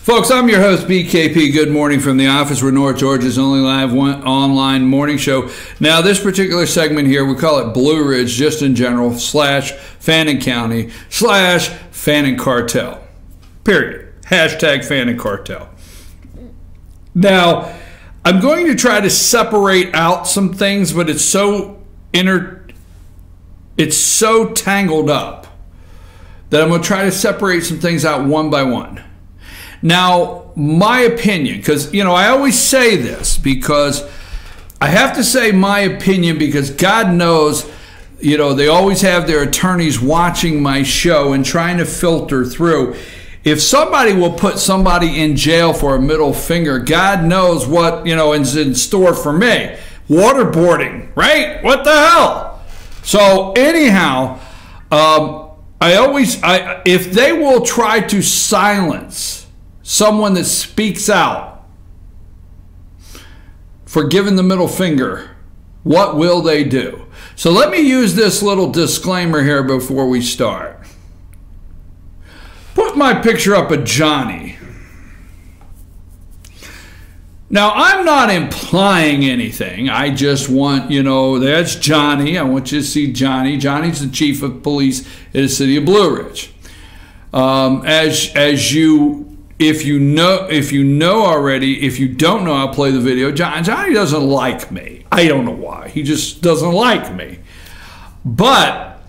Folks, I'm your host, BKP. Good morning from the office. We're North Georgia's only live online morning show. Now, this particular segment here, we call it Blue Ridge, just in general, / Fannin County / Fannin Cartel. Period. Hashtag Fannin Cartel. Now, I'm going to try to separate out some things, but it's so tangled up that I'm going to try to separate some things out one by one. Now, my opinion, because, I always say this because I have to say my opinion because God knows, they always have their attorneys watching my show and trying to filter through. If somebody will put somebody in jail for a middle finger, God knows what, is in store for me. Waterboarding, right? What the hell? So anyhow, if they will try to silence someone that speaks out for giving the middle finger, what will they do? So let me use this little disclaimer here before we start. Put my picture up of Johnny. Now, I'm not implying anything. I just want, that's Johnny. I want you to see Johnny. Johnny's the chief of police in the city of Blue Ridge. If you know already, if you don't know, I'll play the video. Johnny doesn't like me. I don't know why. He just doesn't like me. But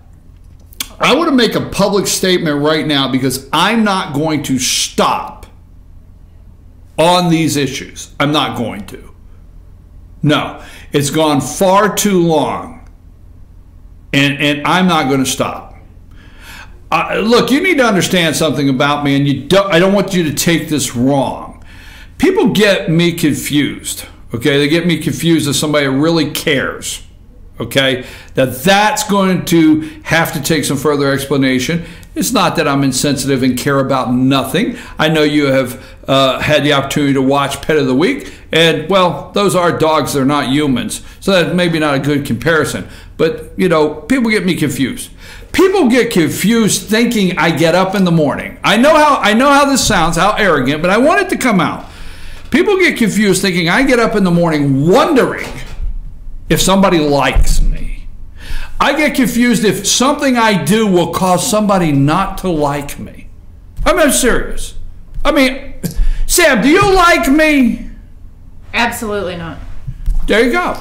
I want to make a public statement right now because I'm not going to stop on these issues. I'm not going to. No, it's gone far too long, and I'm not going to stop. Look, you need to understand something about me, and I don't want you to take this wrong. People get me confused, okay? They get me confused as somebody that really cares, okay? That's going to have to take some further explanation. It's not that I'm insensitive and care about nothing. I know you have had the opportunity to watch Pet of the Week, and, well, those are dogs. They're not humans, so that's maybe not a good comparison. But, people get me confused. People get confused thinking I get up in the morning. I know how this sounds, how arrogant, but I want it to come out. People get confused thinking I get up in the morning wondering if somebody likes me. I get confused if something I do will cause somebody not to like me. I'm serious. Sam, do you like me? Absolutely not. There you go.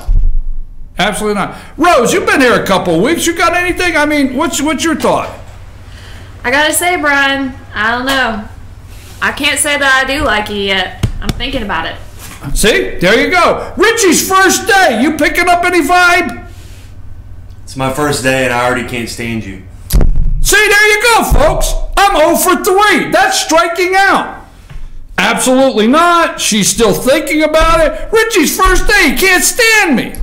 Absolutely not. Rose, you've been here a couple of weeks. You got anything? What's your thought? I gotta say, Brian, I don't know. I can't say that I do like you yet. I'm thinking about it. See? There you go. Richie's first day. You picking up any vibe? It's my first day and I already can't stand you. See, there you go, folks. I'm 0 for 3. That's striking out. Absolutely not. She's still thinking about it. Richie's first day. He can't stand me.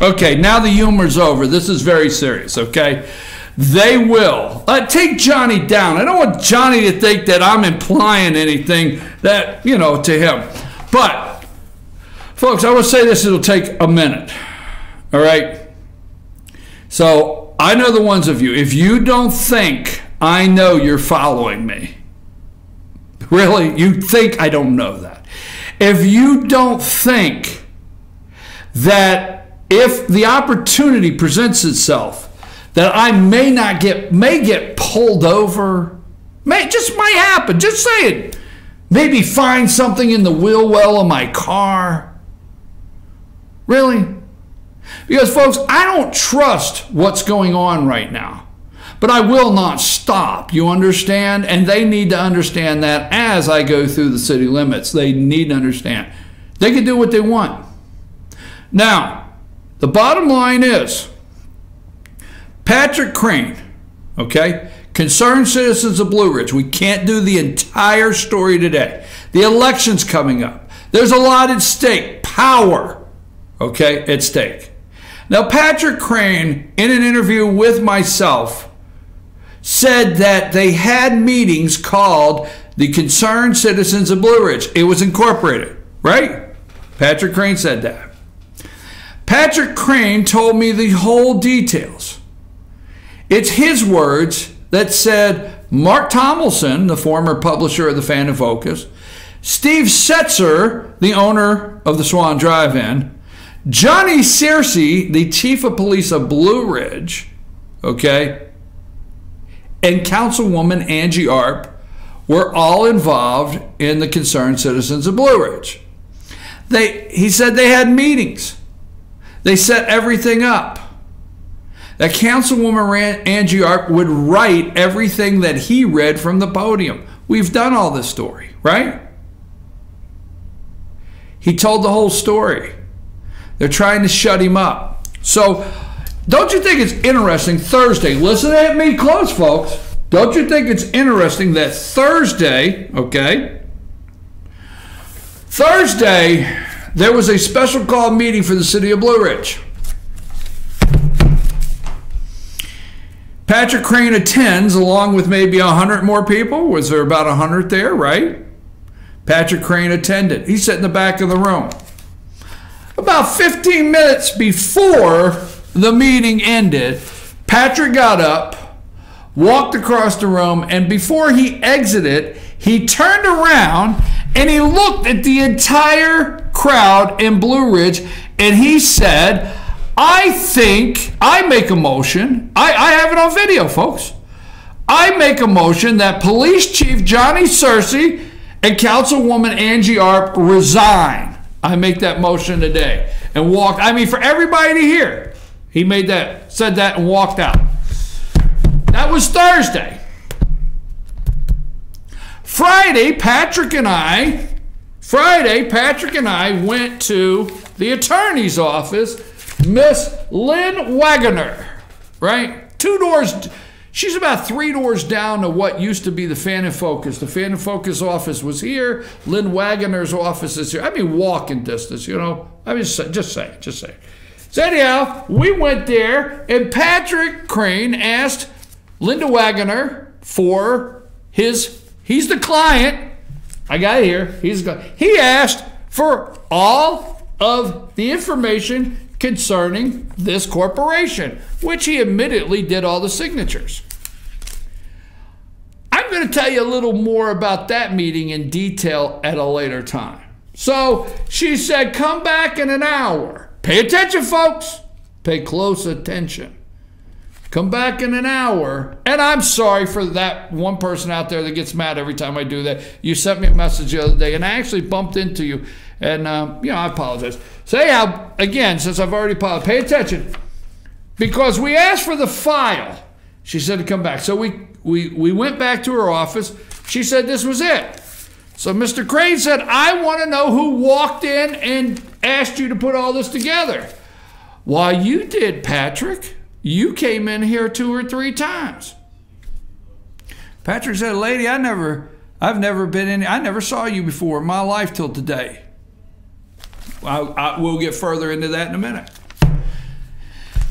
Okay, now the humor's over. This is very serious, okay? They will. Take Johnny down. I don't want Johnny to think that I'm implying anything that, to him. But, folks, I will say this. It'll take a minute, all right? So, I know the ones of you. If you don't think I know you're following me, really, you think I don't know that. If you don't think that if the opportunity presents itself that I may get pulled over, might happen, just say it. Maybe find something in the wheel well of my car. Really? Because, folks, I don't trust what's going on right now. But I will not stop, you understand? And they need to understand that as I go through the city limits. They need to understand. They can do what they want. Now, the bottom line is, Patrick Crane, okay, concerned citizens of Blue Ridge. We can't do the entire story today. The election's coming up. There's a lot at stake. Power, okay, at stake. Now, Patrick Crane, in an interview with myself, said that they had meetings called the Concerned Citizens of Blue Ridge. It was incorporated, right? Patrick Crane said that. Patrick Crane told me the whole details. It's his words that said Mark Tomlinson, the former publisher of the Fannin Focus, Steve Setzer, the owner of the Swan Drive-In, Johnny Searcy, the chief of police of Blue Ridge, okay, and Councilwoman Angie Arp were all involved in the concerned citizens of Blue Ridge. He said they had meetings. They set everything up. That Councilwoman Angie Arp would write everything that he read from the podium. We've done all this story, right? He told the whole story. They're trying to shut him up. So, don't you think it's interesting Thursday? Listen at me close, folks. Don't you think it's interesting that Thursday, okay? Thursday, there was a special call meeting for the city of Blue Ridge. Patrick Crane attends along with maybe 100 more people. Was there about 100 there, right? Patrick Crane attended. He sat in the back of the room. About 15 minutes before the meeting ended, Patrick got up, walked across the room, and before he exited, he turned around and he looked at the entire crowd in Blue Ridge and he said, I think I make a motion. I have it on video, folks. I make a motion that Police Chief Johnny Searcy and Councilwoman Angie Arp resign. I make that motion today. And walked, I mean, for everybody to hear. He made that, said that, and walked out. That was Thursday. Friday, Patrick and I went to the attorney's office, Miss Lynn Wagoner, right? 2 doors. She's about 3 doors down to what used to be the Fan and Focus. The Fan and Focus office was here. Lynn Wagoner's office is here. I mean, walking distance, you know. I mean, just say. So anyhow, we went there, and Patrick Crane asked Linda Wagoner for he's the client. I got it here. He asked for all of the information concerning this corporation, which he admittedly did all the signatures. I'm going to tell you a little more about that meeting in detail at a later time. So she said, come back in an hour. Pay attention, folks. Pay close attention. Come back in an hour. And I'm sorry for that one person out there that gets mad every time I do that. You sent me a message the other day, and I actually bumped into you. And, I apologize. So anyhow, again, since I've already apologized, pay attention. Because we asked for the file. She said to come back. So we went back to her office. She said this was it. So Mr. Crane said, I want to know who walked in and asked you to put all this together. Why, you did, Patrick. You came in here 2 or 3 times. Patrick said, lady, I never saw you before in my life till today. We'll get further into that in a minute.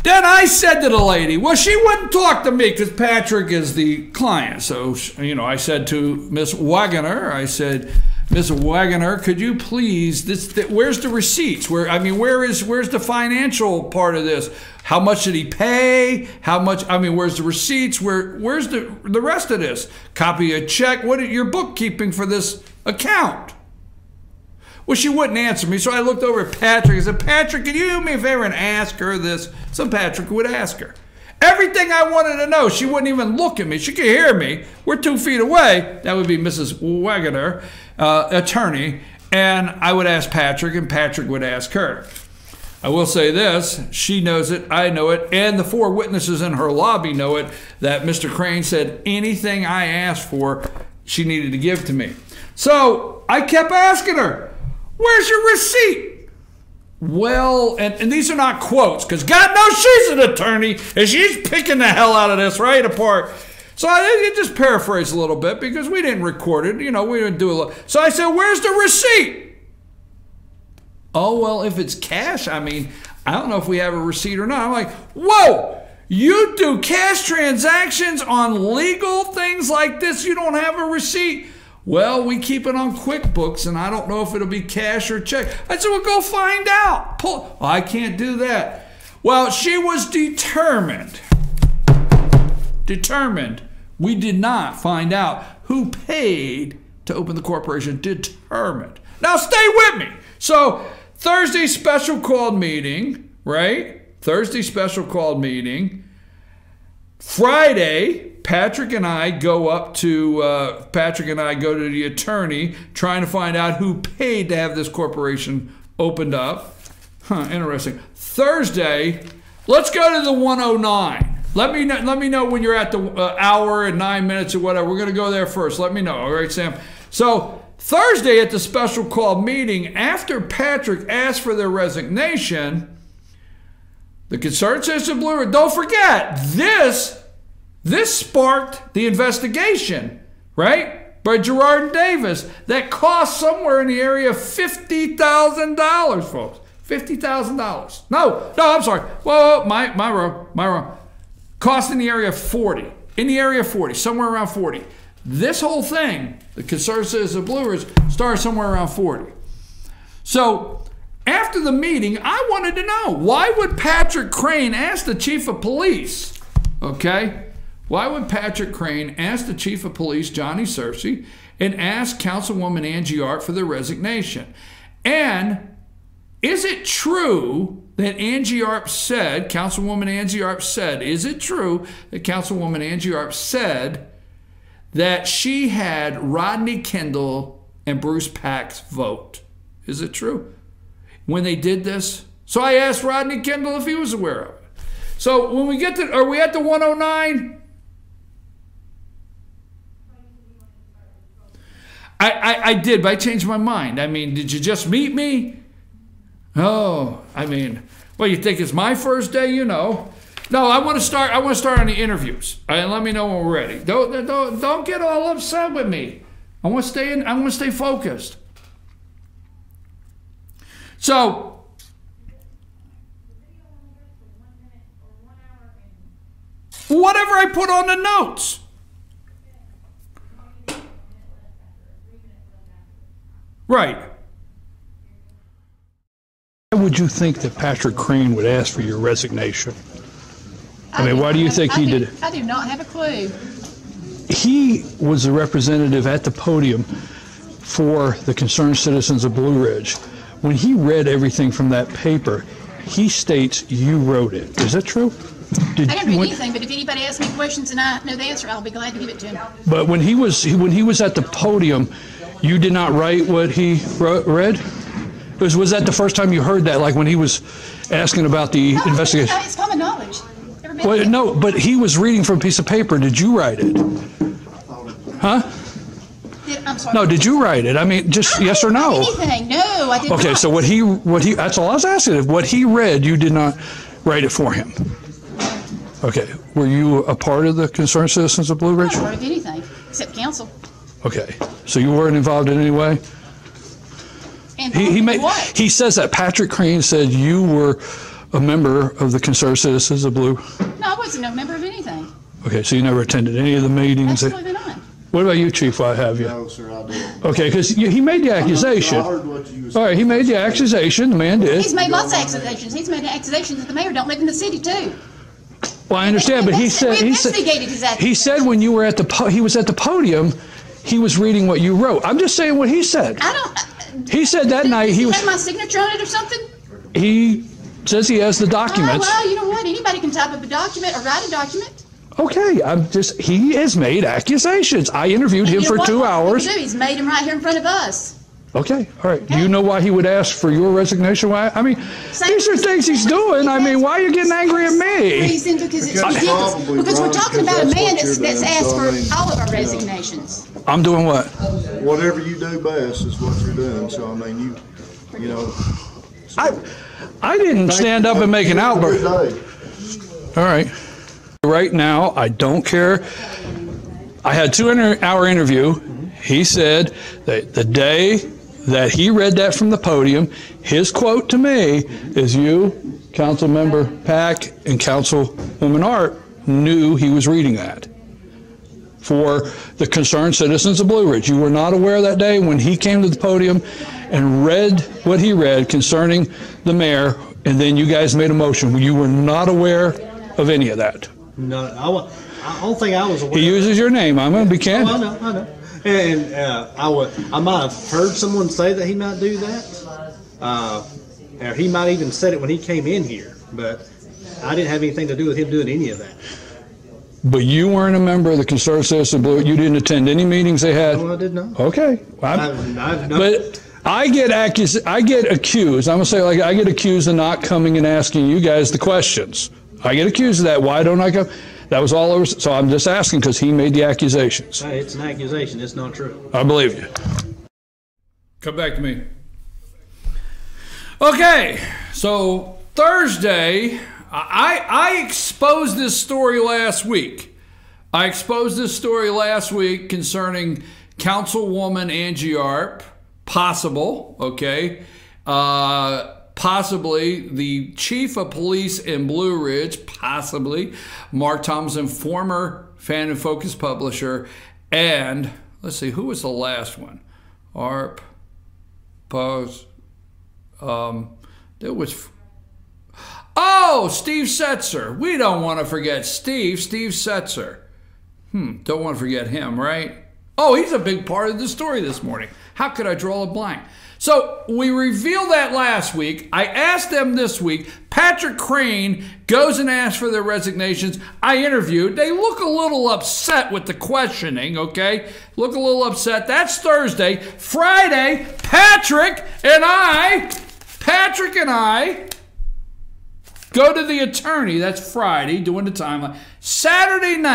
Then I said to the lady, well, she wouldn't talk to me because Patrick is the client. So, I said to Miss Wagoner, Miss Wagoner, could you please, where's the receipts? Where's the financial part of this? How much did he pay? Where's the receipts? Where's the rest of this? Copy a check. What are your bookkeeping for this account? Well, she wouldn't answer me, so I looked over at Patrick and said, Patrick, can you do me a favor and ask her this? So Patrick would ask her. Everything I wanted to know, she wouldn't even look at me. She could hear me. We're 2 feet away. That would be Mrs. Wagoner, attorney. And I would ask Patrick, and Patrick would ask her. I will say this. She knows it. I know it. And the 4 witnesses in her lobby know it, that Mr. Crane said anything I asked for, she needed to give to me. So I kept asking her, where's your receipt? Well, and these are not quotes, because God knows she's an attorney, and she's picking the hell out of this right apart. So I just paraphrase a little bit, because we didn't record it. We didn't do a lot. So I said, where's the receipt? Oh, well, if it's cash, I don't know if we have a receipt or not. I'm like, whoa, you do cash transactions on legal things like this? You don't have a receipt? Well, we keep it on QuickBooks, and I don't know if it'll be cash or check. I said, well, go find out. Well, I can't do that. Well, she was determined. We did not find out who paid to to open the corporation determined. Now stay with me. So Thursday special called meeting, right? Thursday special called meeting. Friday, Patrick and I go to the attorney trying to find out who paid to have this corporation opened up. Interesting. Thursday, let's go to the 109. Let me know when you're at the hour and 9 minutes or whatever. We're going to go there first. Let me know. All right, Sam. So Thursday at the special call meeting, after Patrick asked for their resignation, the Concerned Citizen Blue Ridge, don't forget, this sparked the investigation, right? By Gerard and Davis that cost somewhere in the area of $50,000, folks. $50,000. No, I'm sorry. Whoa, my wrong. Cost in the area of 40. In the area of 40, somewhere around 40. This whole thing, the Concerned Citizen Blue Ridge, started somewhere around 40. So after the meeting, I wanted to know, why would Patrick Crane ask the chief of police, okay? Why would Patrick Crane ask the chief of police, Johnny Searcy, and ask Councilwoman Angie Arp for their resignation? And is it true that Angie Arp said, Councilwoman Angie Arp said, is it true that Councilwoman Angie Arp said that she had Rodney Kendall and Bruce Pack's vote? Is it true? When they did this? So I asked Rodney Kendall if he was aware of it. So when we get to, are we at the 109? I did, but I changed my mind. I mean, did you just meet me? Oh, I mean, well, you think it's my first day, you know. No, I want to start on the interviews. And let me know when we're ready. Don't get all upset with me. I want to stay focused. So whatever I put on the notes. Right. Why would you think that Patrick Crane would ask for your resignation? I mean, why do you think he did it? I do not have a clue. He was a representative at the podium for the Concerned Citizens of Blue Ridge. When he read everything from that paper, he states you wrote it. Is that true? I didn't read anything, but if anybody asks me questions and I know the answer, I'll be glad to give it to him. But when he was at the podium, you did not write what he read? Was that the first time you heard that, like when he was asking about the investigation? It's common knowledge. Well, no, but he was reading from a piece of paper. Did you write it? Huh? I'm sorry. No, did you write it? I mean, just yes or no? Anything? No, I did not. Okay, so what he that's all I was asking. What he read, you did not write it for him. Okay, were you a part of the Concerned Citizens of Blue Ridge? I'm not part of anything except council. Okay, so you weren't involved in any way? And He says that Patrick Crane said you were a member of the Concerned Citizens of Blue. No, I wasn't a member of anything. Okay, so you never attended any of the meetings? Absolutely not. What about you, Chief? I have you. No, sir, I didn't. Okay, because he made the accusation. I heard what you was All right, he made the accusation. The man did. He's made lots of accusations. He's made accusations that the mayor don't live in the city too. Well, I understand, but We investigated his accusations. he said when you were at he was at the podium, he was reading what you wrote. I'm just saying what he said. I don't. He said that night he had my signature on it or something. He says he has the documents. Oh, well, you know what? Anybody can type up a document or write a document. Okay, he has made accusations. I interviewed him for 2 hours. He's made him right here in front of us. Okay, all right. Do you know why he would ask for your resignation? Why? I mean, these are things he's doing. I mean, why are you getting angry at me? Reason because it's ridiculous. Because we're talking about a man that's asked for all of our resignations. I'm doing what? Whatever you do best is what you're doing. So I mean, you know. I didn't stand up and make an outburst. All right. Right now, I don't care. I had a 2-hour interview. He said that the day that he read that from the podium, his quote to me is you, Council Member Pack, and Councilwoman Arp knew he was reading that for the Concerned Citizens of Blue Ridge. You were not aware that day when he came to the podium and read what he read concerning the mayor, and then you guys made a motion. You were not aware of any of that. No, I don't think I was aware. He uses your name. I'm going to be candid. I know. And I might have heard someone say that he might do that. Or he might even said it when he came in here, but I didn't have anything to do with him doing any of that. But you weren't a member of the Concerned Citizen Blue. You didn't attend any meetings they had? No, I did not. Okay. But I get accused. I'm going to say, like, I get accused of not coming and asking you guys the questions. I get accused of that. Why don't I come? That was all over. So I'm just asking because he made the accusations. Hey, it's an accusation. It's not true. I believe you. Come back to me. Okay, so Thursday, I exposed this story last week. Concerning Councilwoman Angie Arp, possibly the chief of police in Blue Ridge, possibly Mark Thompson, former Fan and Focus publisher, and let's see, who was the last one? Arp, Pose. There was, Steve Setzer. We don't want to forget Steve Setzer. Don't want to forget him, right? Oh, he's a big part of the story this morning. How could I draw a blank? So we revealed that last week. I asked them this week. Patrick Crane goes and asks for their resignations. I interviewed. They look a little upset with the questioning, okay? Look a little upset. That's Thursday. Friday, Patrick and I go to the attorney. That's Friday, doing the timeline. Saturday,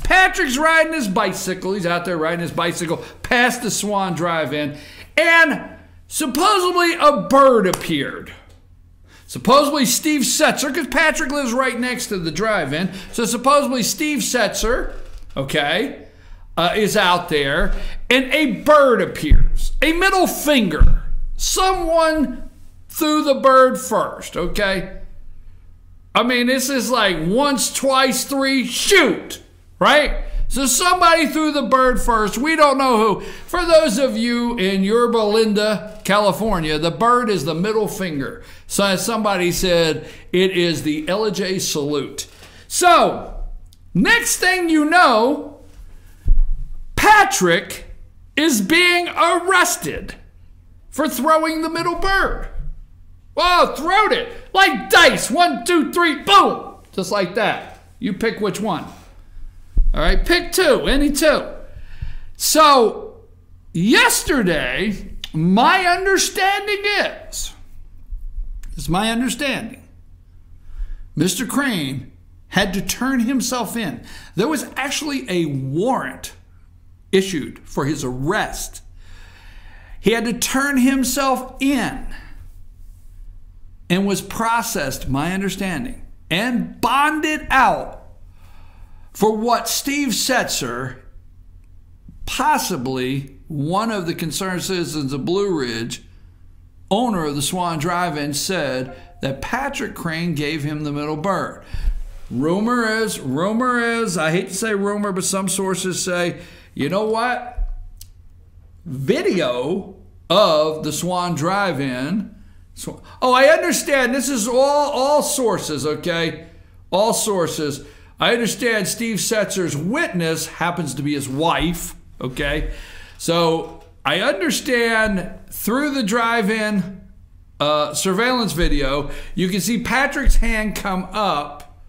Patrick's riding his bicycle. He's out there riding his bicycle past the Swan Drive-In, and supposedly a bird appeared. Supposedly Steve Setzer, because Patrick lives right next to the drive-in, so supposedly Steve Setzer, is out there, and a bird appears. A middle finger. Someone threw the bird first, okay? I mean, this is like once, twice, three, shoot, right? So somebody threw the bird first. We don't know who. For those of you in Yorba Linda, California, the bird is the middle finger. So as somebody said, it is the LJ salute. So, next thing you know, Patrick is being arrested for throwing the middle bird. Oh, throwed it like dice. 1, 2, 3, boom. Just like that. You pick which one. All right, pick two, any two. So, yesterday, my understanding is Mr. Crane had to turn himself in. There was actually a warrant issued for his arrest. He had to turn himself in and was processed, my understanding, and bonded out for what Steve Setzer, possibly one of the Concerned Citizens of Blue Ridge, owner of the Swan Drive-In, said that Patrick Crane gave him the middle bird. Rumor is, I hate to say rumor, but some sources say, you know what? Video of the Swan Drive-In. I understand. This is all sources, okay? All sources. I understand Steve Setzer's witness happens to be his wife, okay? So I understand through the drive-in surveillance video, you can see Patrick's hand come up,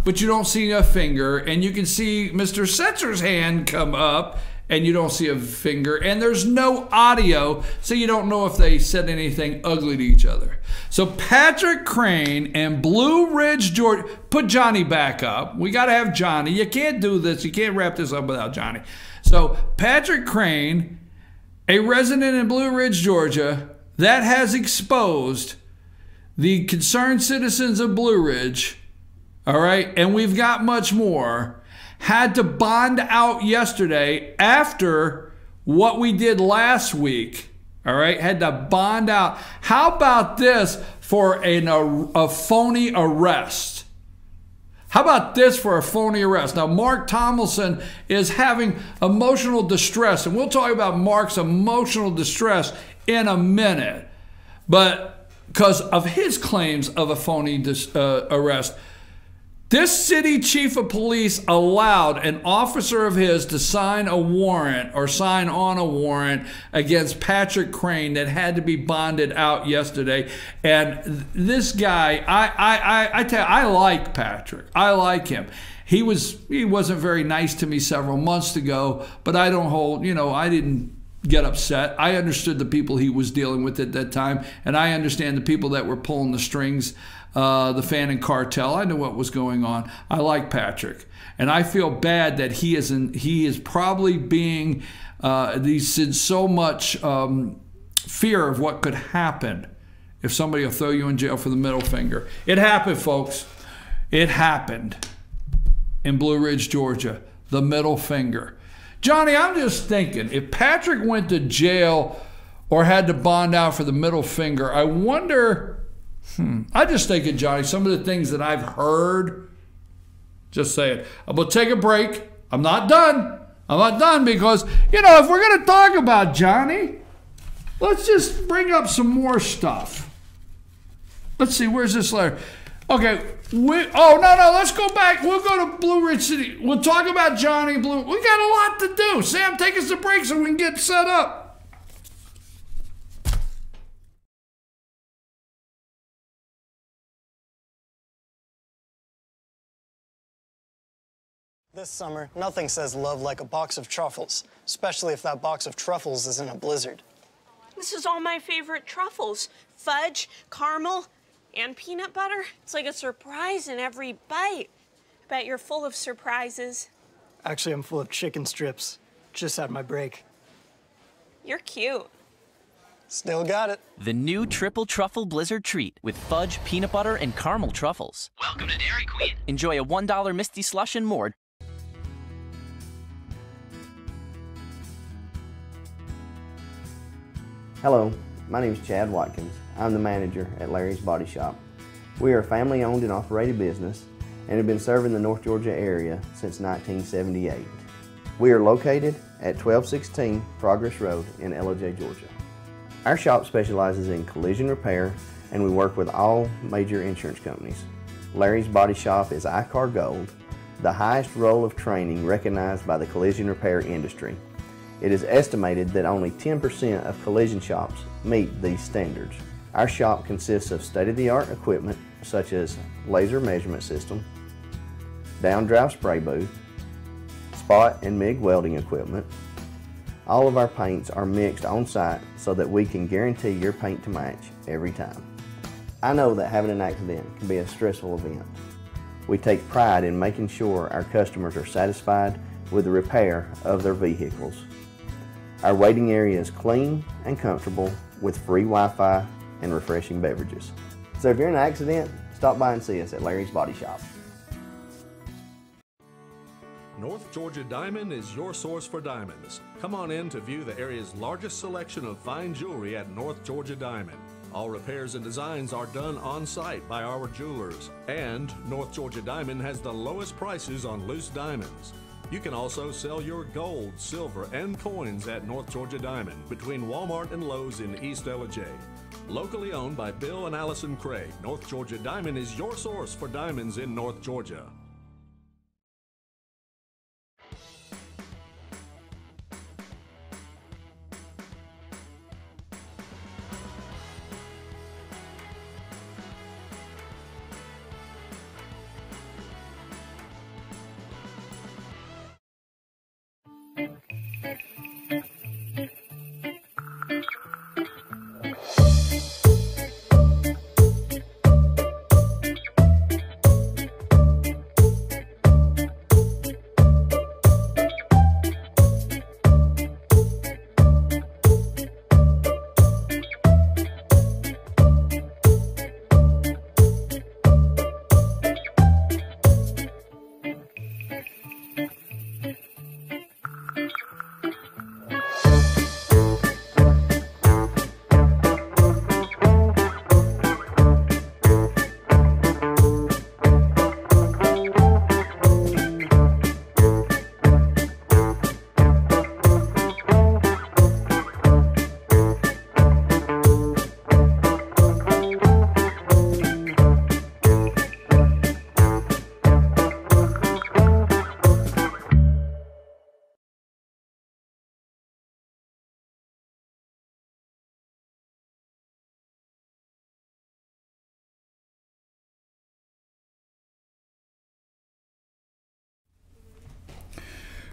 but you don't see a finger, and you can see Mr. Setzer's hand come up, and you don't see a finger, and there's no audio, so you don't know if they said anything ugly to each other. So Patrick Crane and Blue Ridge, Georgia, put Johnny back up. We got to have Johnny. You can't do this. You can't wrap this up without Johnny. So Patrick Crane, a resident in Blue Ridge, Georgia, that has exposed the Concerned Citizens of Blue Ridge, all right, and we've got much more, had to bond out yesterday after what we did last week, all right, had to bond out. How about this for a phony arrest? How about this for a phony arrest? Now, Mark Tomlinson is having emotional distress, and we'll talk about Mark's emotional distress in a minute, but because of his claims of a phony arrest. This city chief of police allowed an officer of his to sign a warrant or sign on a warrant against Patrick Crane that had to be bonded out yesterday. And this guy, I tell you, I like Patrick. I like him. He wasn't very nice to me several months ago, but I don't hold, I didn't get upset. I understood the people he was dealing with at that time, and I understand the people that were pulling the strings, the Fannin cartel. I knew what was going on. I like Patrick, and I feel bad that he is probably being he's in so much fear of what could happen if somebody will throw you in jail for the middle finger. It happened, folks. It happened in Blue Ridge, Georgia. The middle finger. Johnny, I'm just thinking, if Patrick went to jail or had to bond out for the middle finger, I wonder. I just thinking, Johnny, some of the things that I've heard, just say it. I'm going to take a break. I'm not done. I'm not done because, if we're going to talk about Johnny, let's just bring up some more stuff. Let's see, where's this letter? Okay, let's go back. We'll go to Blue Ridge City. We'll talk about Johnny Blue. We got a lot to do. Sam, take us a break so we can get set up. This summer, nothing says love like a box of truffles, especially if that box of truffles is in a blizzard. This is all my favorite truffles. Fudge, caramel, and peanut butter. It's like a surprise in every bite. I bet you're full of surprises. Actually, I'm full of chicken strips. Just had my break. You're cute. Still got it. The new Triple Truffle Blizzard Treat with fudge, peanut butter, and caramel truffles. Welcome to Dairy Queen. Enjoy a $1 Misty Slush and more. Hello, my name is Chad Watkins. I'm the manager at Larry's Body Shop. We are a family-owned and operated business and have been serving the North Georgia area since 1978. We are located at 1216 Progress Road in LOJ, Georgia. Our shop specializes in collision repair and we work with all major insurance companies. Larry's Body Shop is ICAR Gold, the highest role of training recognized by the collision repair industry. It is estimated that only 10% of collision shops meet these standards. Our shop consists of state-of-the-art equipment such as laser measurement system, down-drive spray booth, spot and MIG welding equipment. All of our paints are mixed on-site so that we can guarantee your paint to match every time. I know that having an accident can be a stressful event. We take pride in making sure our customers are satisfied with the repair of their vehicles. Our waiting area is clean and comfortable with free Wi-Fi and refreshing beverages. So if you're in an accident, stop by and see us at Larry's Body Shop. North Georgia Diamond is your source for diamonds. Come on in to view the area's largest selection of fine jewelry at North Georgia Diamond. All repairs and designs are done on-site by our jewelers. And North Georgia Diamond has the lowest prices on loose diamonds. You can also sell your gold, silver, and coins at North Georgia Diamond between Walmart and Lowe's in East LJ. Locally owned by Bill and Allison Craig, North Georgia Diamond is your source for diamonds in North Georgia.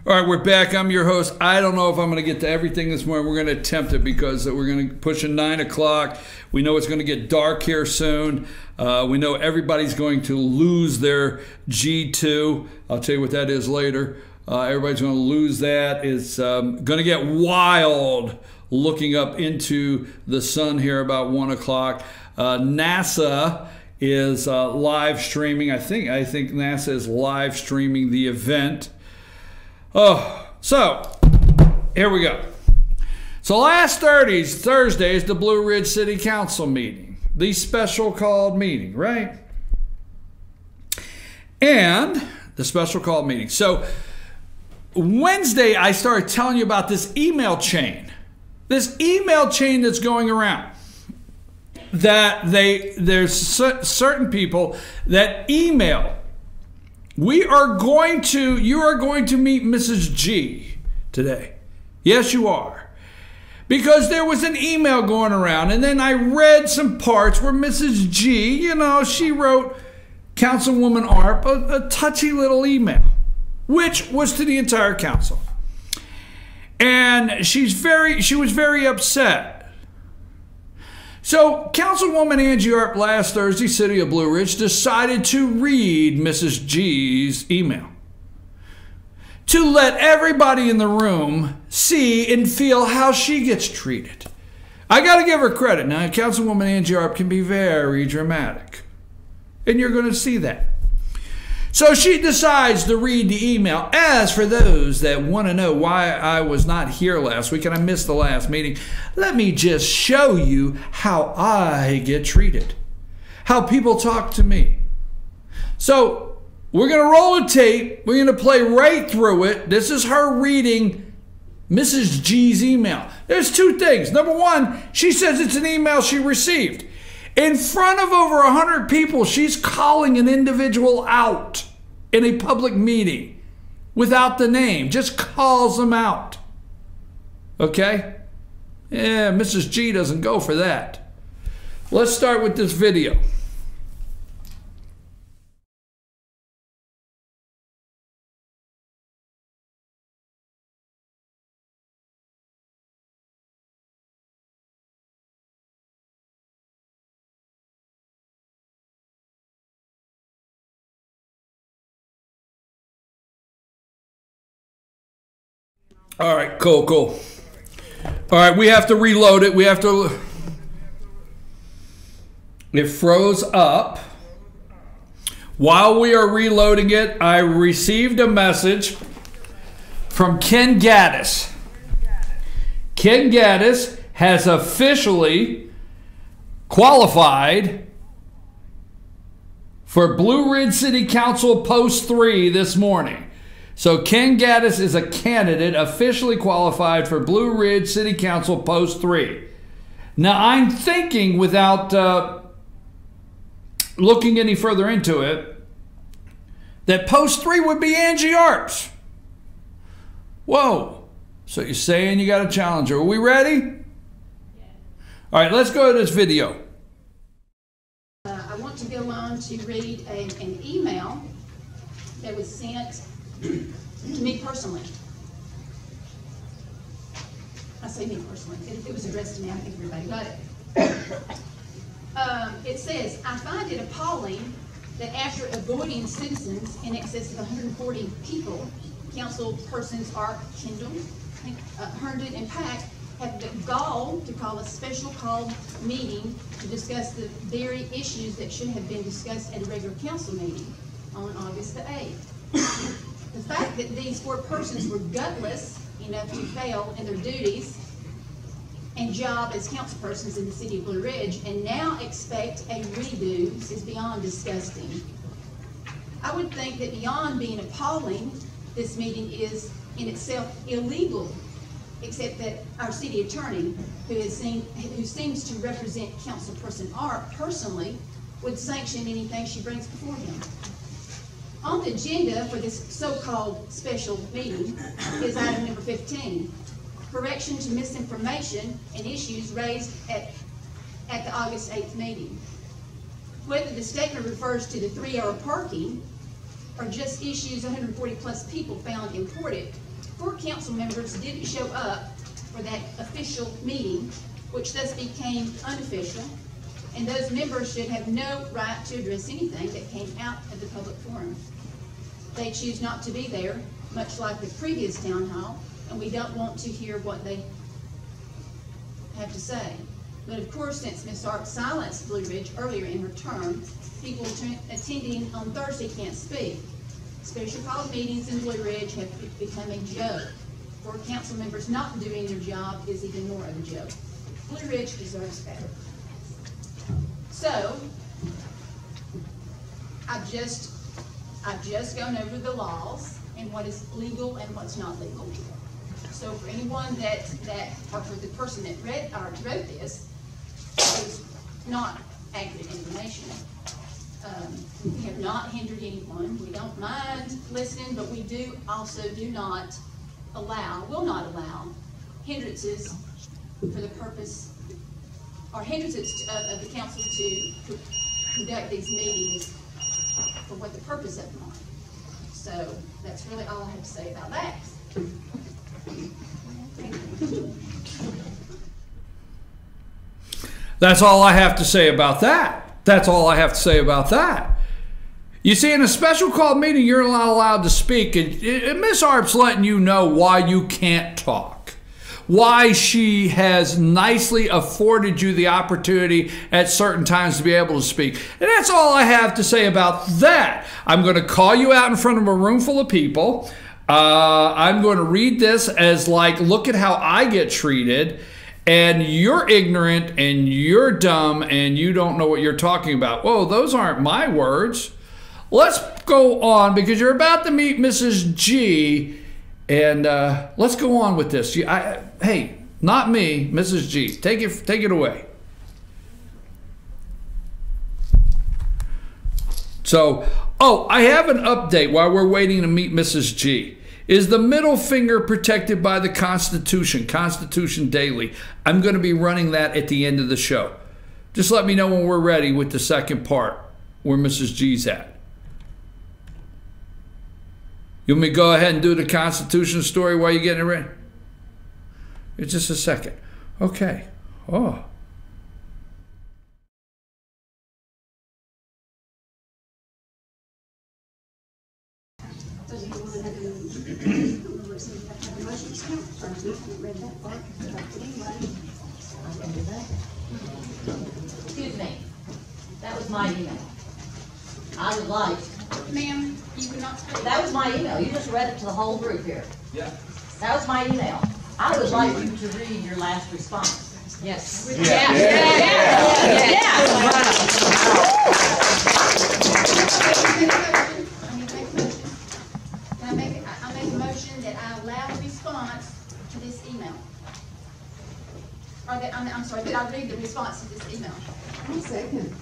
All right, we're back. I'm your host. I don't know if I'm going to get to everything this morning. We're going to attempt it because we're going to push 9 o'clock. We know it's going to get dark here soon. We know everybody's going to lose their G2. I'll tell you what that is later. Everybody's going to lose that. It's going to get wild looking up into the sun here about 1 o'clock. NASA is live streaming. I think NASA is live streaming the event. Oh, so here we go. So last Thursday is the Blue Ridge City Council meeting, the special called meeting, right? And the special called meeting. So Wednesday, I started telling you about this email chain that's going around. That there's certain people that email. You are going to meet Mrs. G today. Yes, you are. Because there was an email going around, and then I read some parts where Mrs. G, she wrote Councilwoman Arp a touchy little email, which was to the entire council. And she was very upset. So Councilwoman Angie Arp last Thursday, City of Blue Ridge, decided to read Mrs. G's email to let everybody in the room see and feel how she gets treated. I got to give her credit. Now, Councilwoman Angie Arp can be very dramatic, and you're going to see that. So she decides to read the email. As for those that want to know why I was not here last week and I missed the last meeting, let me just show you how I get treated, how people talk to me. So we're going to roll a tape. We're going to play right through it. This is her reading Mrs. G's email. There's two things. Number one, she says it's an email she received. In front of over 100 people, she's calling an individual out in a public meeting without the name. Just calls them out. Okay? Yeah, Mrs. G doesn't go for that. Let's start with this video. All right, cool. All right, we have to reload it. It froze up. While we are reloading it, I received a message from Ken Gaddis. Ken Gaddis has officially qualified for Blue Ridge City Council Post 3 this morning. So Ken Gaddis is a candidate officially qualified for Blue Ridge City Council Post 3. Now I'm thinking, without looking any further into it, that Post 3 would be Angie Arp's. Whoa. So you're saying you got a challenger. Are we ready? Yeah. All right, let's go to this video. I want to go on to read an email that was sent to me personally. I say me personally. It was addressed to me. I think everybody got it. It says, I find it appalling that after avoiding citizens in excess of 140 people, council persons Arp, Kendall, Herndon, and Pack have the gall to call a special called meeting to discuss the very issues that should have been discussed at a regular council meeting on August the 8th. The fact that these 4 persons were gutless enough to fail in their duties and job as councilpersons in the city of Blue Ridge and now expect a redo is beyond disgusting. I would think that beyond being appalling, this meeting is in itself illegal, except that our city attorney, who seems to represent Councilperson Arp personally, would sanction anything she brings before him. On the agenda for this so-called special meeting is item number 15, correction to misinformation and issues raised at the August 8th meeting. Whether the statement refers to the 3-hour parking or just issues 140 plus people found important 4 council members didn't show up for that official meeting, which thus became unofficial, and those members should have no right to address anything that came out of the public forum. They choose not to be there, much like the previous town hall, and we don't want to hear what they have to say. But of course, since Ms. Arp silenced Blue Ridge earlier in her term, people attending on Thursday can't speak. Special call meetings in Blue Ridge have become a joke. For council members not doing their job is even more of a joke. Blue Ridge deserves better. So, I've just gone over the laws and what is legal and what's not legal. So for anyone or for the person that wrote this, it was not accurate information. We have not hindered anyone. We don't mind listening, but we will not allow hindrances for the purpose, or hindrances of the council to conduct these meetings for what the purpose of them are. So that's really all I have to say about that. That's all I have to say about that. That's all I have to say about that. You see, in a special called meeting, you're not allowed to speak, and Miss Arp's letting you know why you can't talk. Why she has nicely afforded you the opportunity at certain times to be able to speak. And that's all I have to say about that. I'm going to call you out in front of a room full of people. I'm going to read this as like, look at how I get treated. And you're ignorant and you're dumb and you don't know what you're talking about. Whoa, those aren't my words. Let's go on because you're about to meet Mrs. G. And let's go on with this. Hey, not me, Mrs. G. Take it away. So, I have an update while we're waiting to meet Mrs. G. Is the middle finger protected by the Constitution? Constitution Daily. I'm going to be running that at the end of the show. Just let me know when we're ready with the second part, where Mrs. G's at. You want me to go ahead and do the Constitution story while you're getting it ready? It's just a second. Okay. Oh. Excuse me. That was my email. I would like. Ma'am, you would not speak. That was my email. You just read it to the whole group here. Yeah. That was my email. I would like you to read your last response. Yes. Yeah. I make a motion that I allow a response to this email. Or that I'm sorry, that I read the response to this email. One second.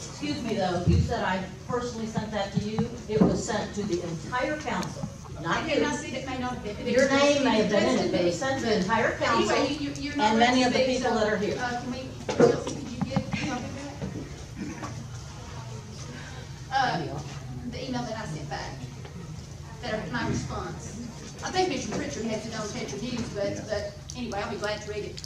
Excuse me though, you said I personally sent that to you. It was sent to the entire council, not you. I see that may not have been. Your name may have been in it, but it sent to the entire council you're not and many of the speak, people so, that are here. Could you give a copy of that? The email that I sent back, my response. I think Mr. Pritchard has it on Metro News, but anyway, I'll be glad to read it.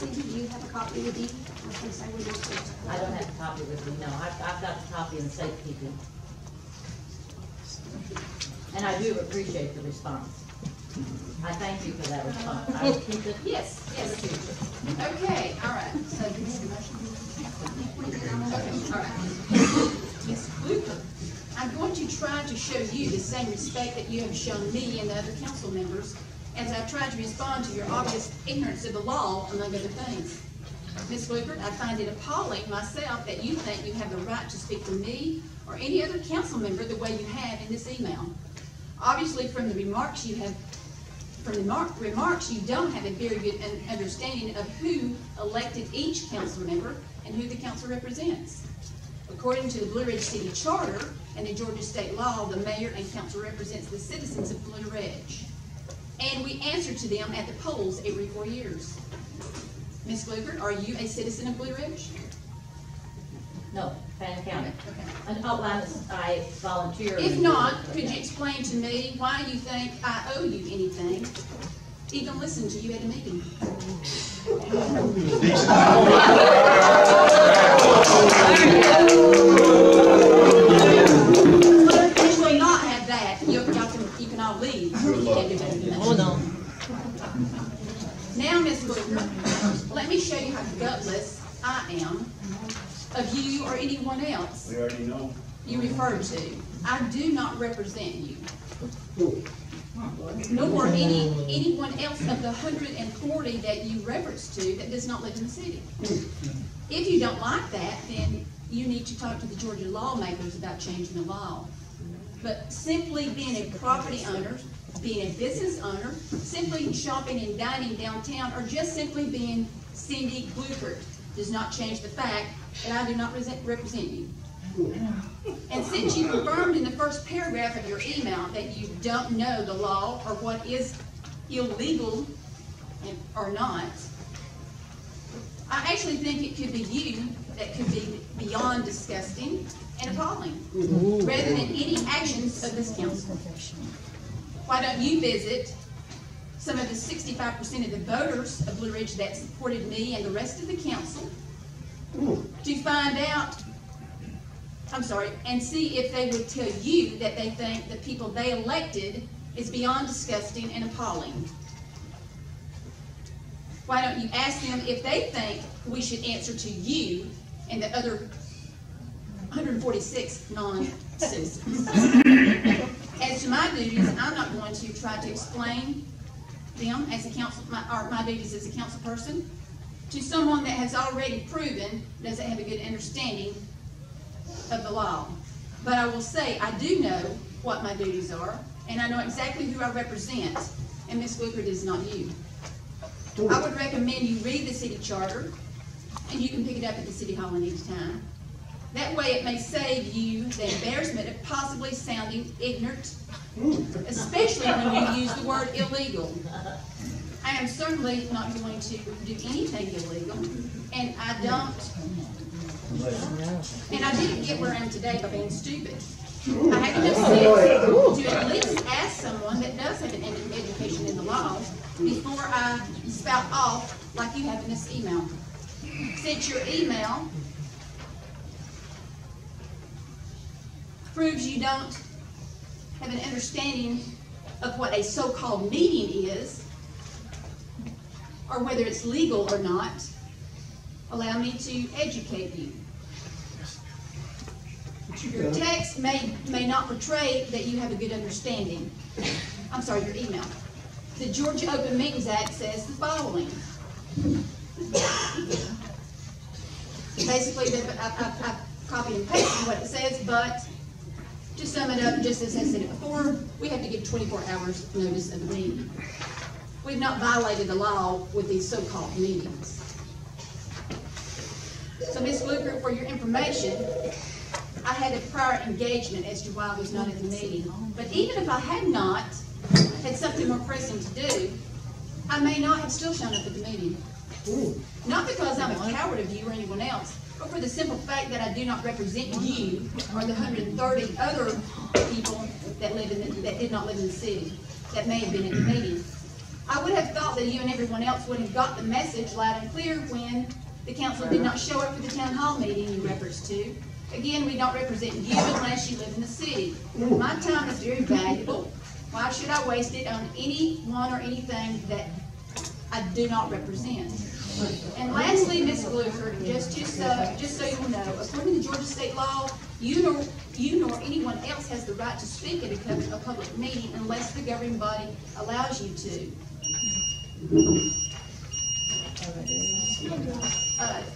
Cindy, do you have a copy with you? I don't have a copy with me, no. I've got the copy in safekeeping. And I do appreciate the response. I thank you for that response. I will keep it. Yes. Okay, all right. So you need a motion? Okay, all right. Ms. Kluker, I'm going to try to show you the same respect that you have shown me and the other council members as I've tried to respond to your obvious ignorance of the law, among other things. Ms. Kluker, I find it appalling myself that you think you have the right to speak for me or any other council member the way you have in this email. Obviously, from the remarks you don't have a very good understanding of who elected each council member and who the council represents. According to the Blue Ridge City Charter, and the Georgia state law, the mayor and council represents the citizens of Blue Ridge. And we answer to them at the polls every 4 years. Ms. Gluckert, are you a citizen of Blue Ridge? No, Fannin County. Okay. And I volunteer. If not, could you explain to me why you think I owe you anything, even listen to you at a meeting? You will not have that. You can all leave. You can't do better than that. Hold on. Now, Ms. Gluckert, let me show you how gutless I am of you or anyone else We already know. you refer to. I do not represent you, nor anyone else of the 140 that you reference to that does not live in the city. If you don't like that, then you need to talk to the Georgia lawmakers about changing the law. But simply being a property owner, being a business owner, simply shopping and dining downtown, or just simply being Cindy Gluckert does not change the fact that I do not represent you. And since you confirmed in the first paragraph of your email that you don't know the law or what is illegal or not, I actually think it could be you that could be beyond disgusting and appalling, rather than any actions of this council. Why don't you visit some of the 65% of the voters of Blue Ridge that supported me and the rest of the council to find out, and see if they would tell you that they think the people they elected is beyond disgusting and appalling. Why don't you ask them if they think we should answer to you and the other 146 non-citizens? As to my duties, I'm not going to try to explain them as a council, my duties as a council person, to someone that has already proven doesn't have a good understanding of the law. But I will say, I do know what my duties are, and I know exactly who I represent, and Ms. Gluckert is not you. I would recommend you read the city charter, and you can pick it up at the city hall any time. That way it may save you the embarrassment of possibly sounding ignorant, especially when you use the word illegal. I am certainly not going to do anything illegal, and I didn't get where I am today by being stupid. I have enough sense to at least ask someone that does have an education in the law before I spout off like you have in this email. Since your email proves you don't have an understanding of what a so-called meeting is, or whether it's legal or not, allow me to educate you. Your text may not portray that you have a good understanding. I'm sorry, your email. The Georgia Open Meetings Act says the following. Basically, I've copied and pasted what it says, but to sum it up, just as I said it before, we have to give 24 hours notice of the meeting. We've not violated the law with these so-called meetings. So, Ms. Gluckert, for your information, I had a prior engagement as to why I was not at the meeting. But even if I had not had something more pressing to do, I may not have still shown up at the meeting. Not because I'm a coward of you or anyone else, but for the simple fact that I do not represent you or the 130 other people that did not live in the city that may have been at the meeting. I would have thought that you and everyone else would have got the message loud and clear when the council did not show up for the town hall meeting you referenced to. Again, we don't represent you unless you live in the city. My time is very valuable. Why should I waste it on anyone or anything that I do not represent? And lastly, Ms. Gluckert, just so you know, according to Georgia state law, you nor anyone else has the right to speak at a public meeting unless the governing body allows you to.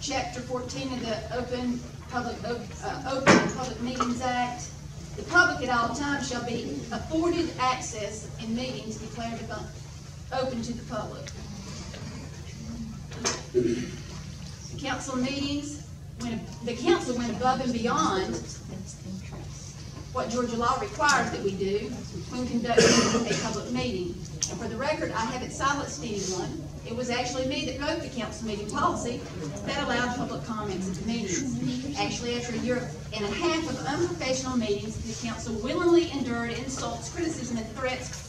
Chapter 14 of the Open Public Meetings Act. The public at all times shall be afforded access in meetings declared open to the public. The council meetings, when the council went above and beyond what Georgia law requires that we do when conducting a public meeting. And for the record, I haven't silenced anyone. It was actually me that wrote the council meeting policy that allowed public comments at the meetings. Actually, after a year and a half of unprofessional meetings, the council willingly endured insults, criticism, and threats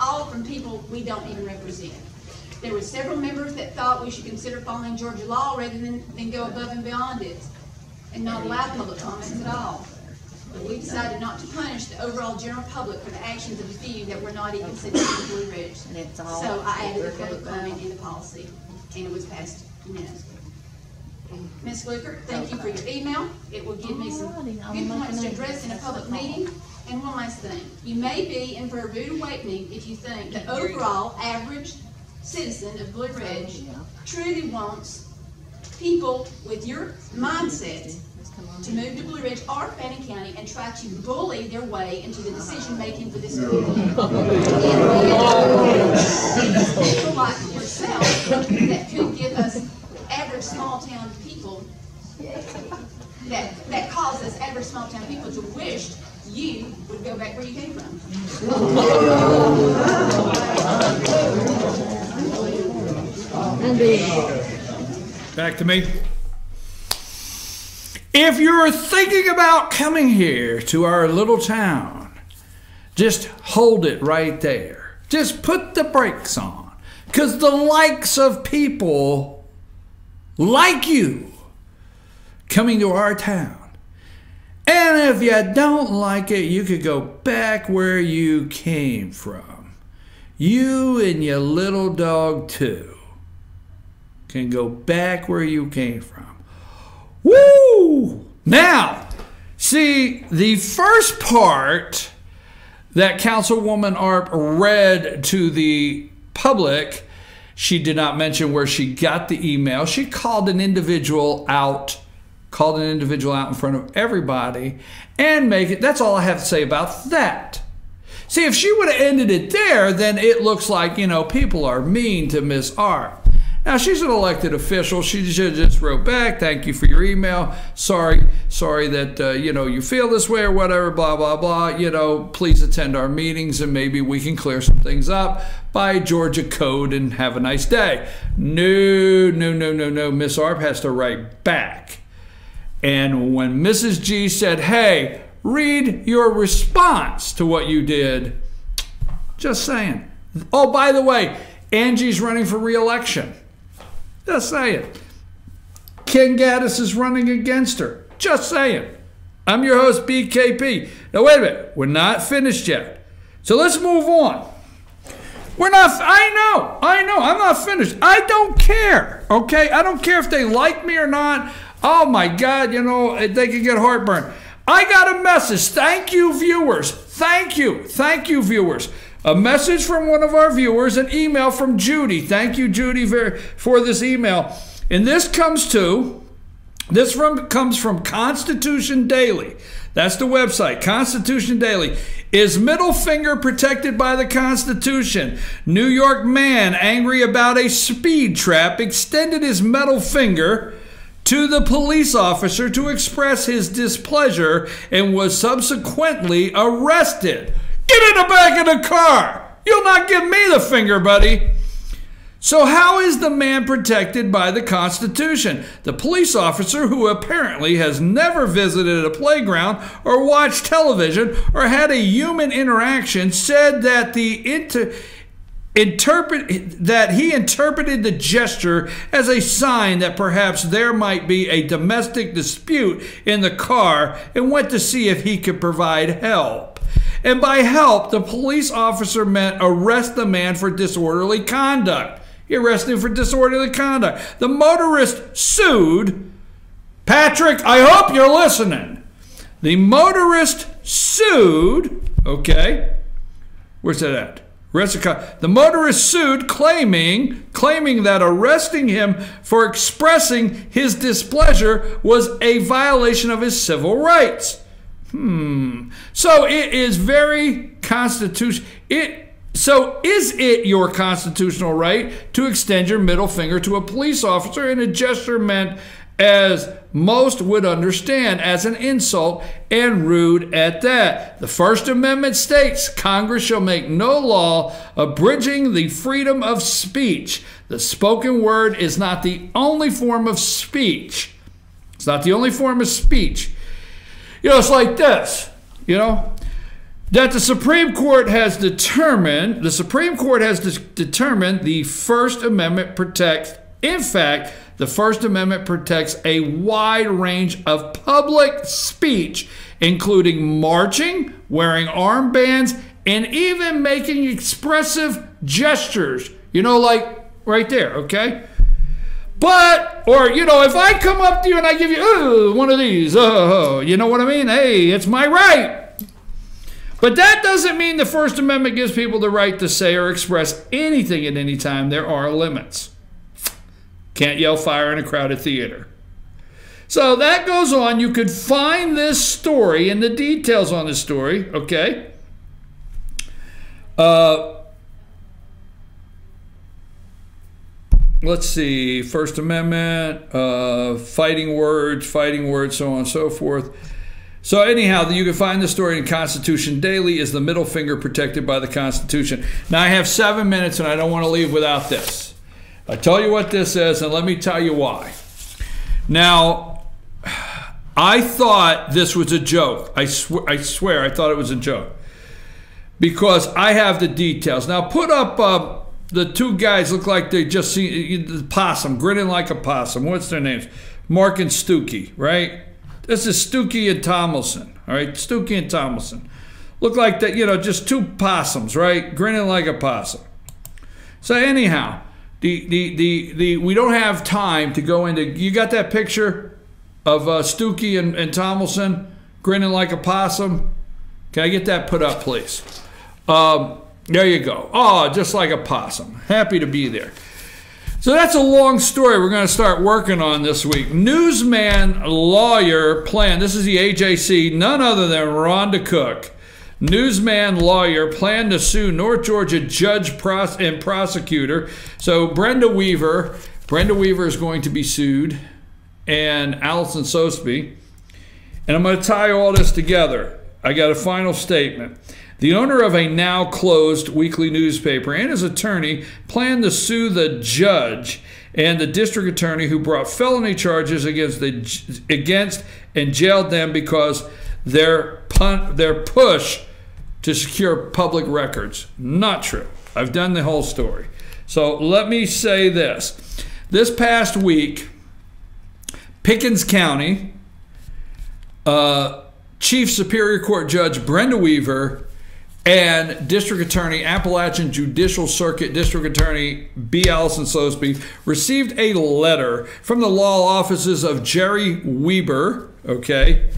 all from people we don't even represent. There were several members that thought we should consider following Georgia law rather than go above and beyond it and not allow public comments at all. But we decided not to punish the overall general public for the actions of a few that were not even citizens of Blue Ridge. So I added a public comment in the policy, and it was passed unanimously. Ms. Fluker, thank you for your email. It will give me some good points to address in a public meeting. And one last thing, you may be in for a rude awakening if you think the overall average citizen of Blue Ridge truly wants people with your mindset to move to Blue Ridge or Fannin County and try to bully their way into the decision making for this community. People like yourself that could give us average small town people that cause us average small town people to wish you would go back where you came from. Back to me. If you're thinking about coming here to our little town, just hold it right there. Just put the brakes on. Because the likes of people like you coming to our town. And if you don't like it, you could go back where you came from. You and your little dog too can go back where you came from. Woo! Now, see, the first part that Councilwoman Arp read to the public, she did not mention where she got the email. She called an individual out in front of everybody and make it. That's all I have to say about that. See, if she would have ended it there, then it looks like, you know, people are mean to Miss Arp. Now, she's an elected official. She should have just wrote back, thank you for your email. Sorry that, you know, you feel this way or whatever, blah, blah, blah. You know, please attend our meetings and maybe we can clear some things up by Georgia code and have a nice day. No. Miss Arp has to write back. And when Mrs. G said, hey, read your response to what you did, just saying. Oh, by the way, Angie's running for re-election. Just saying. Ken Gaddis is running against her. Just saying. I'm your host, BKP. Now, wait a minute. We're not finished yet. So let's move on. We're not, I know. I'm not finished. I don't care, okay? I don't care if they like me or not. Oh, my God, you know, they can get heartburn. I got a message. Thank you, viewers. Thank you, viewers. A message from one of our viewers, an email from Judy. Thank you, Judy, for this email. And this comes from Constitution Daily. That's the website, Constitution Daily. Is middle finger protected by the Constitution? New York man angry about a speed trap extended his middle finger to the police officer to express his displeasure and was subsequently arrested. Get in the back of the car. You'll not give me the finger, buddy. So how is the man protected by the Constitution? The police officer, who apparently has never visited a playground or watched television or had a human interaction, said that he interpreted the gesture as a sign that perhaps there might be a domestic dispute in the car and went to see if he could provide help. And by help, the police officer meant arrest the man for disorderly conduct. He arrested him for disorderly conduct. The motorist sued. Patrick, I hope you're listening. The motorist sued. Okay. Where's that at? The motorist sued, claiming that arresting him for expressing his displeasure was a violation of his civil rights. So it is very constitutional. So is it your constitutional right to extend your middle finger to a police officer in a gesture meant as most would understand as an insult, and rude at that. The First Amendment states, Congress shall make no law abridging the freedom of speech. The spoken word is not the only form of speech. It's not the only form of speech. You know, it's like this, you know, that the Supreme Court has determined, the First Amendment protects, in fact, the First Amendment protects a wide range of public speech, including marching, wearing armbands, and even making expressive gestures. You know, like right there, okay? But, or, you know, if I come up to you and I give you one of these, you know what I mean? Hey, it's my right. But that doesn't mean the First Amendment gives people the right to say or express anything at any time. There are limits. Can't yell fire in a crowded theater. So that goes on. You could find this story and the details on this story, okay? Let's see. First Amendment, fighting words, so on and so forth. So anyhow, you can find the story in Constitution Daily. Is the middle finger protected by the Constitution? Now, I have 7 minutes, and I don't want to leave without this. I tell you what this is, and let me tell you why. Now, I thought this was a joke. I swear I thought it was a joke. Because I have the details. Now, put up the two guys look like they just seen the possum, grinning like a possum. What's their names? Mark and Stookie, right? This is Stookie and Tomlinson, all right? Stookie and Tomlinson. Look like that, you know, just two possums, right? Grinning like a possum. So anyhow, we don't have time to go into, you got that picture of Stookie and Tomlinson grinning like a possum? Can I get that put up, please? There you go. Oh, just like a possum. Happy to be there. So that's a long story we're going to start working on this week. Newsman lawyer plan. This is the AJC, none other than Rhonda Cook. Newsman lawyer planned to sue North Georgia judge and prosecutor. So Brenda Weaver is going to be sued, and Allison Sosebee. And I'm going to tie all this together. I got a final statement. The owner of a now closed weekly newspaper and his attorney planned to sue the judge and the district attorney who brought felony charges against and jailed them because their push to secure public records. Not true. I've done the whole story. So let me say this. This past week, Pickens County Chief Superior Court Judge Brenda Weaver and District Attorney, Appalachian Judicial Circuit District Attorney B. Allison Sosebee received a letter from the law offices of Jerry Weber, okay?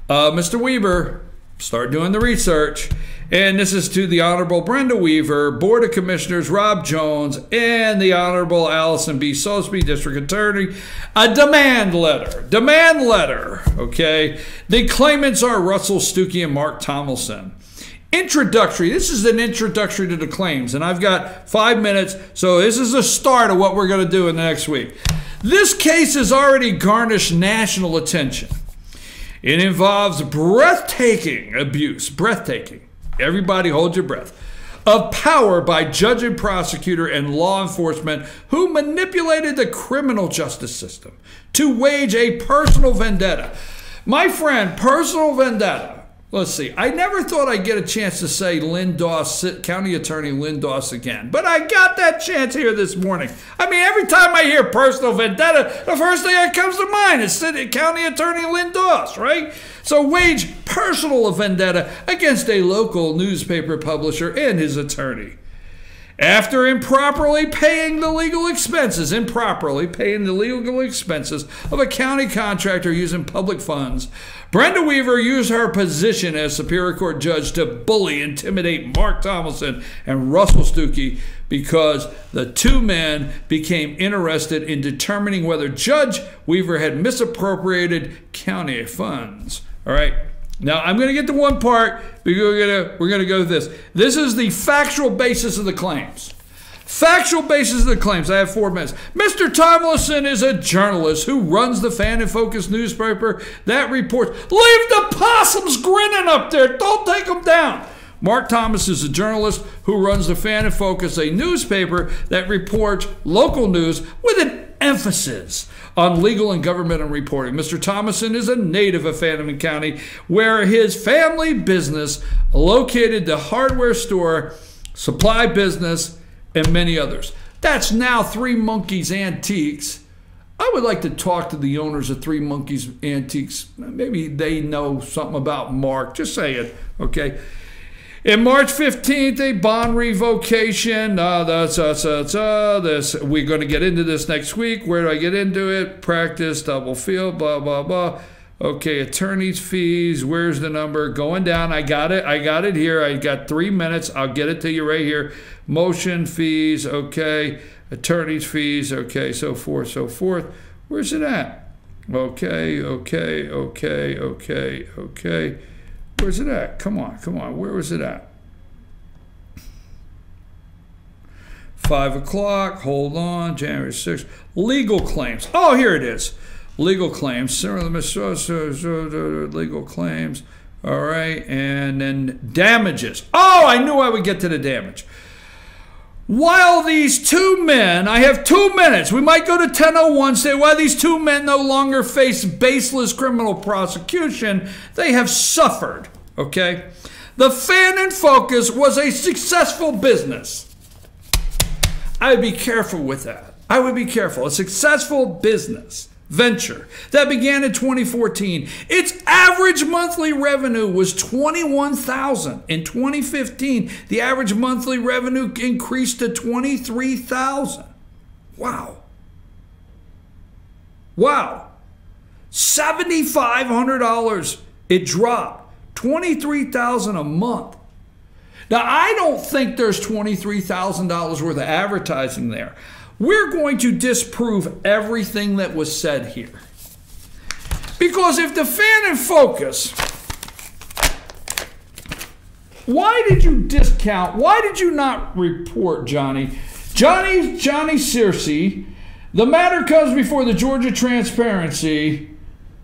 Mr. Weber, start doing the research. And this is to the Honorable Brenda Weaver, Board of Commissioners Rob Jones, and the Honorable Allison B. Sosebee, District Attorney. A demand letter, okay? The claimants are Russell Stookie and Mark Tomlinson. Introductory. This is an introductory to the claims, and I've got 5 minutes, so this is the start of what we're going to do in the next week. This case has already garnished national attention. It involves breathtaking abuse, everybody hold your breath, of power by judge and prosecutor and law enforcement who manipulated the criminal justice system to wage a personal vendetta. My friend, personal vendetta. Let's see. I never thought I'd get a chance to say Lynn Doss, County Attorney Lynn Doss again, but I got that chance here this morning. I mean, every time I hear personal vendetta, the first thing that comes to mind is County Attorney Lynn Doss, right? So wage personal vendetta against a local newspaper publisher and his attorney. After improperly paying the legal expenses of a county contractor using public funds, Brenda Weaver used her position as Superior Court judge to bully, intimidate Mark Tomlinson and Russell Stookie because the two men became interested in determining whether Judge Weaver had misappropriated county funds. All right. Now, I'm going to get to one part. We're going to go with this. This is the factual basis of the claims. Factual basis of the claims. I have 4 minutes. Mr. Tomlinson is a journalist who runs the Fan and Focus newspaper that reports. Leave the possums grinning up there. Don't take them down. Mark Thomas is a journalist who runs the Fan and Focus, a newspaper that reports local news with an emphasis on legal and governmental reporting. Mr. Thomason is a native of Phantom County, where his family business located the hardware store, supply business, and many others. That's now Three Monkeys Antiques. I would like to talk to the owners of Three Monkeys Antiques. Maybe they know something about Mark. Just say it, okay? In March 15th, a bond revocation. We're going to get into this next week. Where do I get into it? Practice, double field, blah, blah, blah. Okay, attorney's fees. Where's the number? Going down. I got it here. I got 3 minutes. I'll get it to you right here. Motion fees. Okay. Attorney's fees. Okay, so forth, so forth. Where's it at? Okay. Where's it at? Come on. Where was it at? 5 o'clock. Hold on. January 6th. Legal claims. Oh, here it is. Legal claims. Legal claims. All right. And then damages. Oh, I knew I would get to the damage. While these 2 men, I have 2 minutes. We might go to 10:01, say, while these 2 men no longer face baseless criminal prosecution, they have suffered, okay? The Fan and Focus was a successful business. I would be careful with that. I would be careful. A successful business venture that began in 2014. Its average monthly revenue was $21,000. In 2015, the average monthly revenue increased to $23,000. Wow. $7,500 it dropped. $23,000 a month. Now, I don't think there's $23,000 worth of advertising there. We're going to disprove everything that was said here. Because if the Fan and Focus, why did you discount, why did you not report, Johnny Searcy, the matter comes before the Georgia Transparency,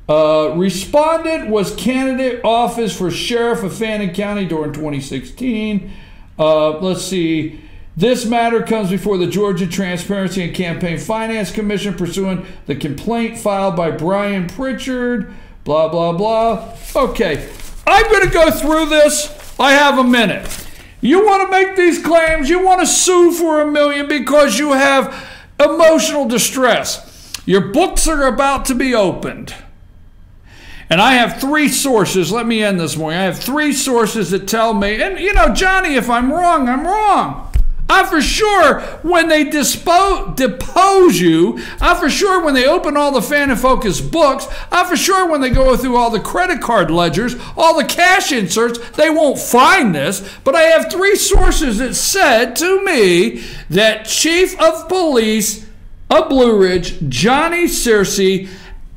respondent was candidate office for sheriff of Fannin County during 2016. Let's see. This matter comes before the Georgia Transparency and Campaign Finance Commission pursuant the complaint filed by Brian Pritchard, blah, blah, blah. Okay, I'm going to go through this. I have a minute. You want to make these claims, you want to sue for $1 million because you have emotional distress. Your books are about to be opened. And I have 3 sources. Let me end this morning. I have 3 sources that tell me, and you know, Johnny, if I'm wrong, I'm wrong. I'm for sure when they depose you, I'm for sure when they open all the Fan and Focus books, I'm for sure when they go through all the credit card ledgers, all the cash inserts, they won't find this. But I have 3 sources that said to me that Chief of Police of Blue Ridge, Johnny Searcy,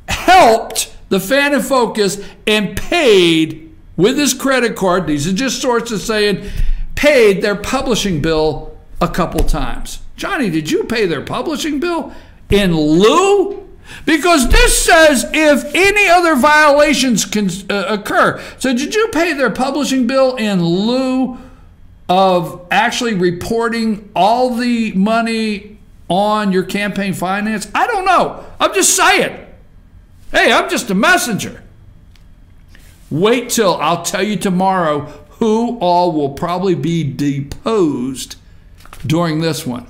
helped the Fan and Focus and paid with his credit card, these are just sources saying, paid their publishing bill a couple times. Johnny, did you pay their publishing bill in lieu? Because this says if any other violations can occur. So did you pay their publishing bill in lieu of actually reporting all the money on your campaign finance? I don't know. I'm just saying. Hey, I'm just a messenger. Wait till I'll tell you tomorrow who all will probably be deposed during this one.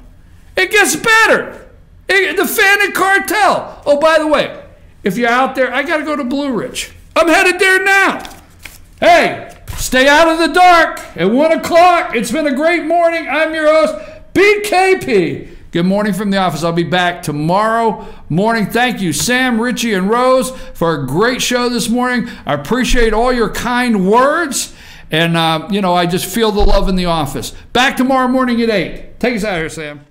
It gets better. The Fannin Cartel. Oh, by the way, if you're out there, I got to go to Blue Ridge. I'm headed there now. Hey, stay out of the dark at 1 o'clock. It's been a great morning. I'm your host, BKP. Good morning from the office. I'll be back tomorrow morning. Thank you, Sam, Richie, and Rose, for a great show this morning. I appreciate all your kind words. And, you know, I just feel the love in the office. Back tomorrow morning at 8. Take us out of here, Sam.